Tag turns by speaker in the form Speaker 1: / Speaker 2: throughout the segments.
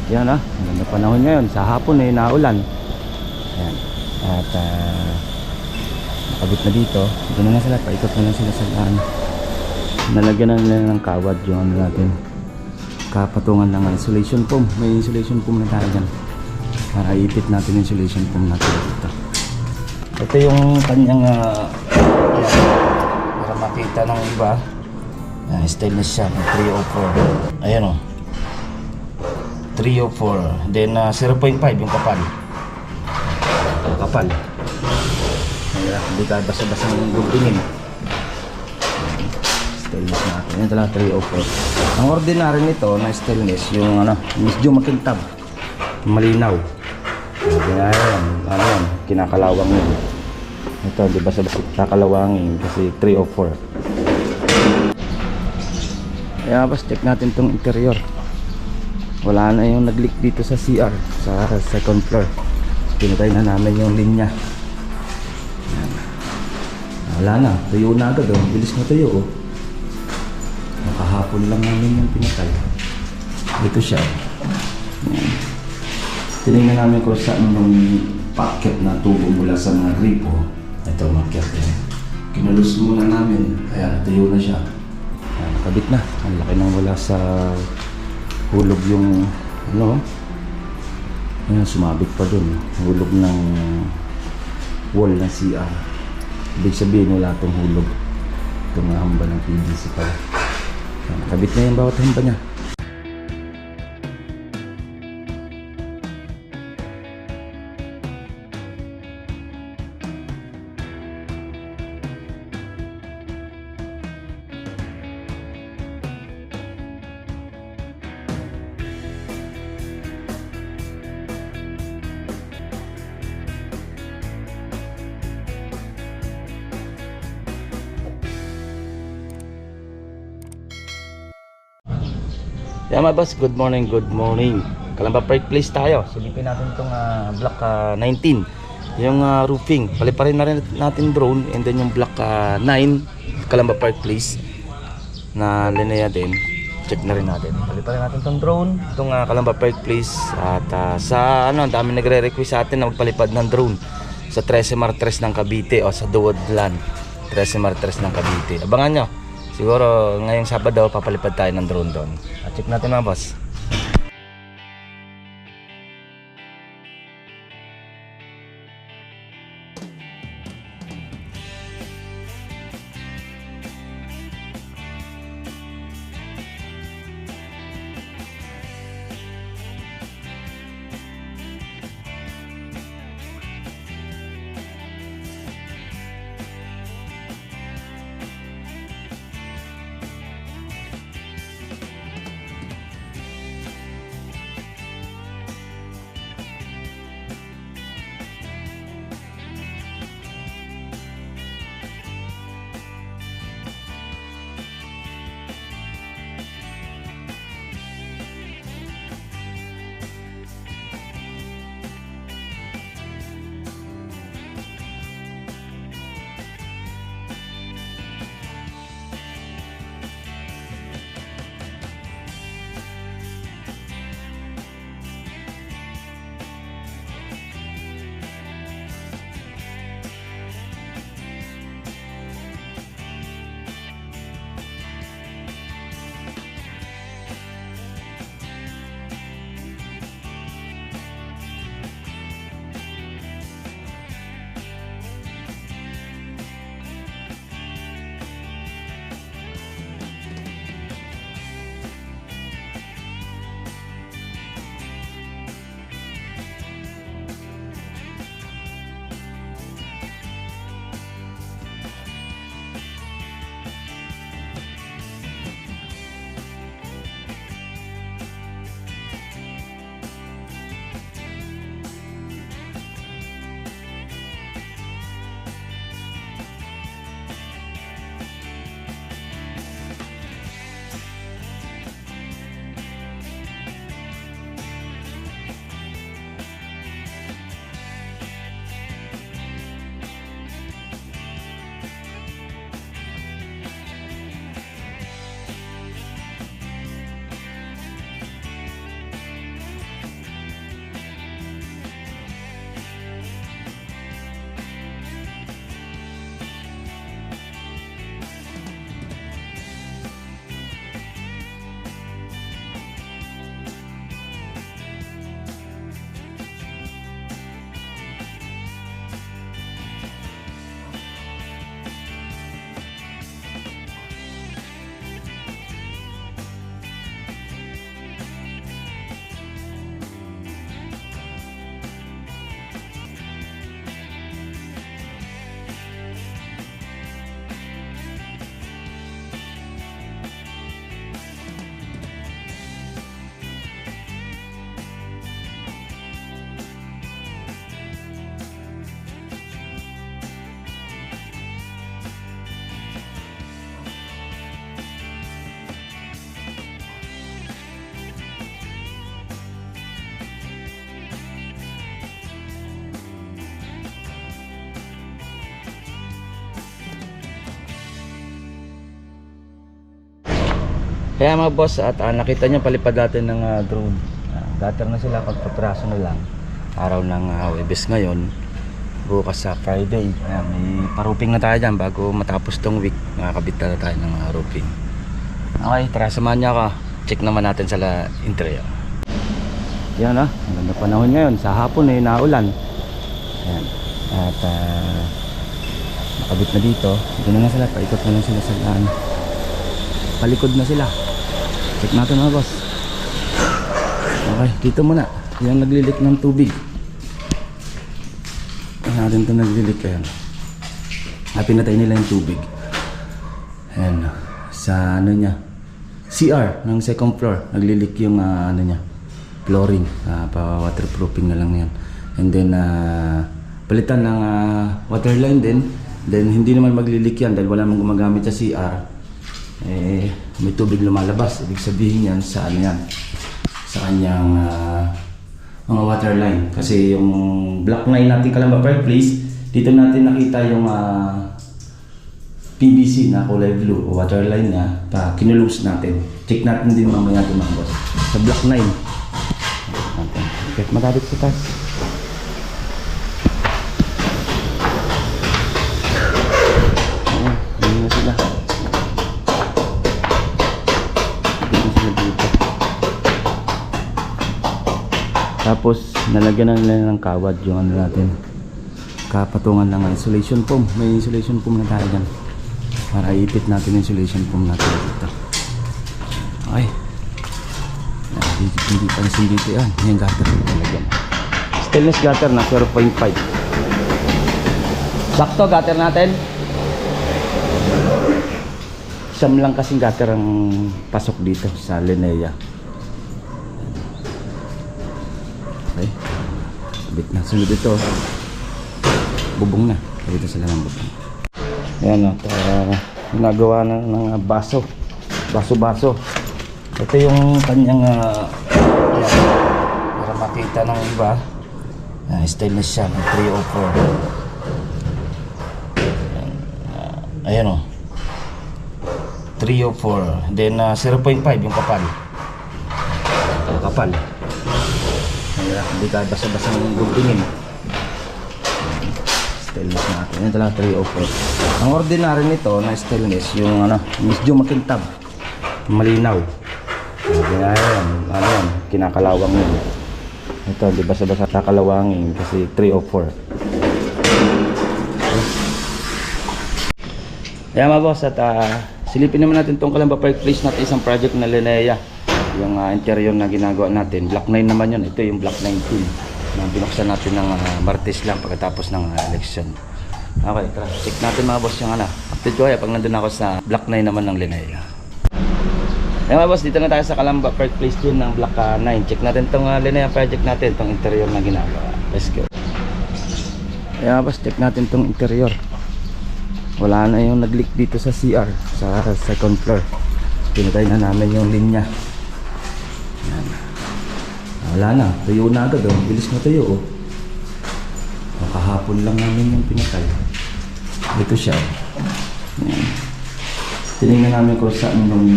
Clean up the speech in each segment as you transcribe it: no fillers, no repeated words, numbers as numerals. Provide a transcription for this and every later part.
Speaker 1: Yan maganda panahon ngayon. Sa hapon naulan. Ayan. At nakabit na dito. Ito na sila, paikot na lang sila sa daan. Nalagyan na nila ng kawad yung natin. Kapatungan ng insulation foam. May insulation foam na tayo dyan. Para ipit natin yung insulation foam natin dito. Ito yung kanyang para makita ng iba. Stainless siya, 304. Ayan 304. Then 0.5 yung kapal. Hindi ka basa-basa ng gubingin. Stainless natin. Yan talaga 304. Ang ordinary nito na stainless, yung medyo makintab, malinaw. Yan, kinakalawang yun. Ito, di basa-basa kakalawangin kasi 304. Kaya check natin tong interior. Wala na yung nag-leak dito sa CR, sa second floor. Pinatay na namin yung linya. Yan. Wala na, tuyo na agad bilis na tuyo Nakahapon lang namin yung pinatay. Ito siya. Yan. Tinignan namin kung saan yung packet na tubo mula sa mga gripo. Ito makyat kinulus muna namin, kaya tuyo na siya. Nakabit na. Ang laki nang wala sa hulog yung Ayan, sumabit pa dun. Hulog ng wall ng CR. Ibig sabihin wala itong hulog. Itong hamba ng PVC pa. Nakabit na yung bawat hamba niya. Yeah, my boss, good morning. Kalamba Park Place tayo. Silipin natin itong block 19. Yung roofing. Paliparin na rin natin drone. And then yung block 9 Kalamba Park Place na lineya din. Check na rin natin. Paliparin natin itong drone. Itong Kalamba Park Place. At sa ang dami nagre-request sa atin na magpalipad ng drone sa 13 Martres ng Cavite o sa Duwadlan 13 Martres ng Cavite. Abangan nyo. Siguro ngayong Sabado papalipad tayo ng drone doon. At check natin mga boss. Kaya mga boss, at nakita nyo palipad natin ng drone. Gutter na sila, pagpapraso na lang. Araw ng Webes ngayon, bukas sa Friday. Ayan, may paruping na tayo dyan bago matapos tong week. Nakakabit na tayo ng roofing. Okay, tara samahan niya ako. Check naman natin sa interior. Yan ang ganda panahon ngayon. Sa hapon naulan. Ayan. At nakabit na dito. Dito na sila, paikot na lang sila sa daan. Palikod na sila. Check natin mga boss. Okay, dito muna. Yung naglilik ng tubig. Natin ito naglilik. Ayan. Pinatay nila yung tubig. Ayan. Sa ano niya, CR ng second floor. Naglilik yung ano niya, flooring. Pa waterproofing na lang yan. And then palitan ng water line din. Then hindi naman maglilik yan dahil wala mang gumagamit sa CR. May tubig lumalabas. Ibig sabihin yan sa ano yan, sa kanyang mga water line. Kasi yung block 9 natin Calamba Fireplace, dito natin nakita yung PVC na kulay blue o water line niya. Kinulose natin. Check natin din mamaya ito mga boss sa block 9. Kahit matapit sa taas. Ayan na sila. Tapos nalagyan na nila ng kawad yung ano natin, kapatungan lang ng insulation foam. May insulation foam na tayo dyan para iipit natin yung insulation foam natin dito. Okay, hindi pansin dito yan. Yung gutter nalagyan, stainless gutter na 0.5. sakto gutter natin. Siyam lang kasing gutter ang pasok dito sa Linea. Okay, sabit na. Sunod ito, bubong na. Dito sila ng bubong. Ayan o, ginagawa na ng baso. Ito yung kanyang para makita ng iba. Stainless siya, 304. Ayan o, 304. Then 0.5 yung kapal. Hindi ka basa-basa ng gultingin. Stainless natin. Ito lang 304. Ang ordinary nito na stainless, yung medyo makintab, malinaw. Yan, kinakalawang yun. Ito, di basa-basa kakalawangin kasi 304. Kaya mga boss, at silipin naman natin itong Calamba Fireplace natin, isang project na Linea. Yung interior na ginagawa natin, block 9 naman yun. Ito yung block 19 na binuksan natin ng Martes lang pagkatapos ng election. Okay, tara, check natin mga boss yung update ko kaya pag nandun ako sa block 9 naman ng Linea. Mga boss, dito na tayo sa Calamba Fireplace din ng block 9. Check natin itong Linea project natin, itong interior na ginagawa. Let's go. Mga boss, check natin itong interior. Wala na yung nag-leak dito sa CR, sa second floor. Pinatay na namin yung linya. Yan. Wala na, tuyo na agad. Bilis na tuyo. Kahapon lang namin yung pinatay. Ito siya. Yan. Tinignan namin kung saan yung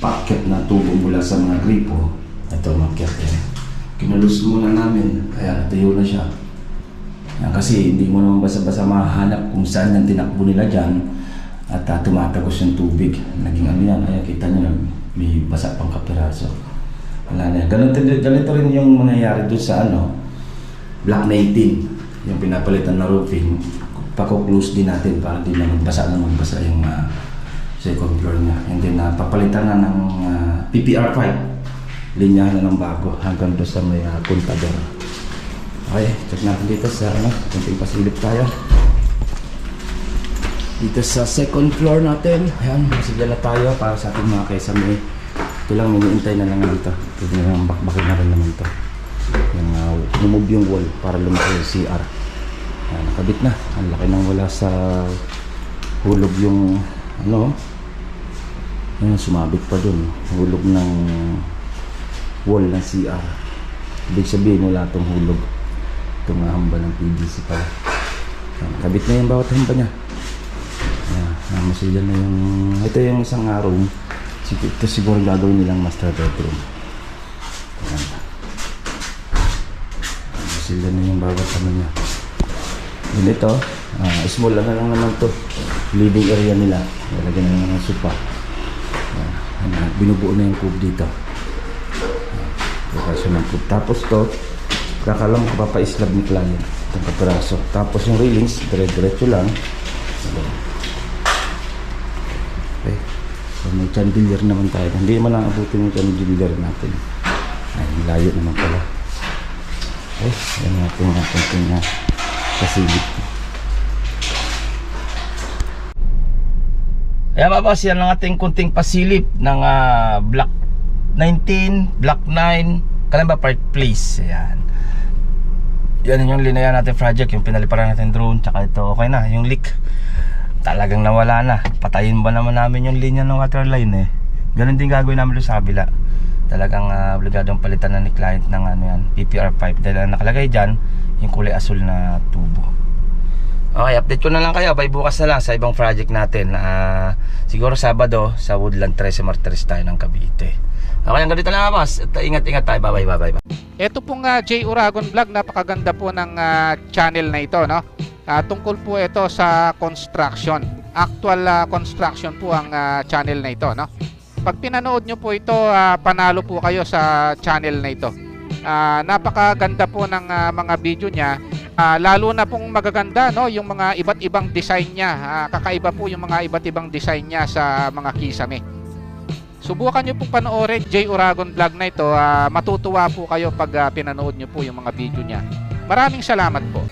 Speaker 1: packet na tubo mula sa mga gripo. Ito market. Kinulus muna namin, kaya tuyo na siya. Yan, kasi hindi mo naman basa-basa mahanap kung saan yung tinakbo nila dyan at tumatagos yung tubig. Naging yan, kaya kita nyo may basa pang kapiraso. Wala na yan. Ganito rin yung mangyayari doon sa block 19, yung pinapalitan na roofing. Pako-close din natin para di na magbasa yung second floor niya. And then papalitan na ng PPR pipe, linya na ng bago hanggang doon sa may contador. Okay, check natin dito sa kunting pasilip tayo dito sa second floor natin. Ayan, masigla na tayo para sa ating mga kesame. Ito lang, miniintay na lang dito. Pwede na lang bakbakin na rin naman ito. Yung lumove yung wall para lumaki yung CR. Ayan, nakabit na. Ang laki nang wala sa hulog yung ayan, sumabit pa dun. Hulog ng wall ng CR. Ibig sabihin wala itong hulog. Itong hamba ng PVC pala. Ayan, nakabit na yung bawat hamba niya. Masilyan na yung ito yung isang room. Ito siguro gagawin nilang master bedroom. Ayan. Sila na yung bawat ano niya. Yun ito, small lang naman to. Living area nila. Lalagyan na lang ng sofa. Binubuo na yung cube dito. Location ng cube. Tapos to, kakalang papaislab ni client. Itong kapiraso. Tapos yung railings, dire-diretso lang. Okay. So may chandelier naman tayo. Hindi naman lang abutin yung chandelier natin. Ay, layo naman pala. Okay, yan natin yung kasilip. Ayan mga boss, yan ang ating kunting pasilip ng Block 19, Block 9, Calamba Park Place. Ayan. Yan yung linayan natin project, yung pinaliparan natin drone, tsaka ito okay na, yung leak talagang nawala na. Patayin ba naman namin yung linya ng water line eh. Ganun din gagawin namin doon sa kabila. Talagang obligadong palitan na ni client ng ano yan, PPR pipe dahil ang nakalagay dyan yung kulay asul na tubo. Okay, update ko na lang kayo by bukas na lang sa ibang project natin. Siguro Sabado sa Woodland 13 Martires tayo ng Cavite. Okay, ang ganito lang boss. Ingat-ingat tayo. Bye-bye.
Speaker 2: Ito pong J. Uragon Vlog, napakaganda po ng channel na ito, no? Tungkol po ito sa construction. Actual construction po ang channel na ito, no? Pag pinanood nyo po ito, panalo po kayo sa channel na ito. Napakaganda po ng mga video niya. Lalo na pong magaganda, no, yung mga iba't ibang design niya. Kakaiba po yung mga iba't ibang design niya sa mga kisame. Subukan nyo pong panoorin J. Uragon Vlog na ito. Matutuwa po kayo pag pinanood nyo po yung mga video niya. Maraming salamat po.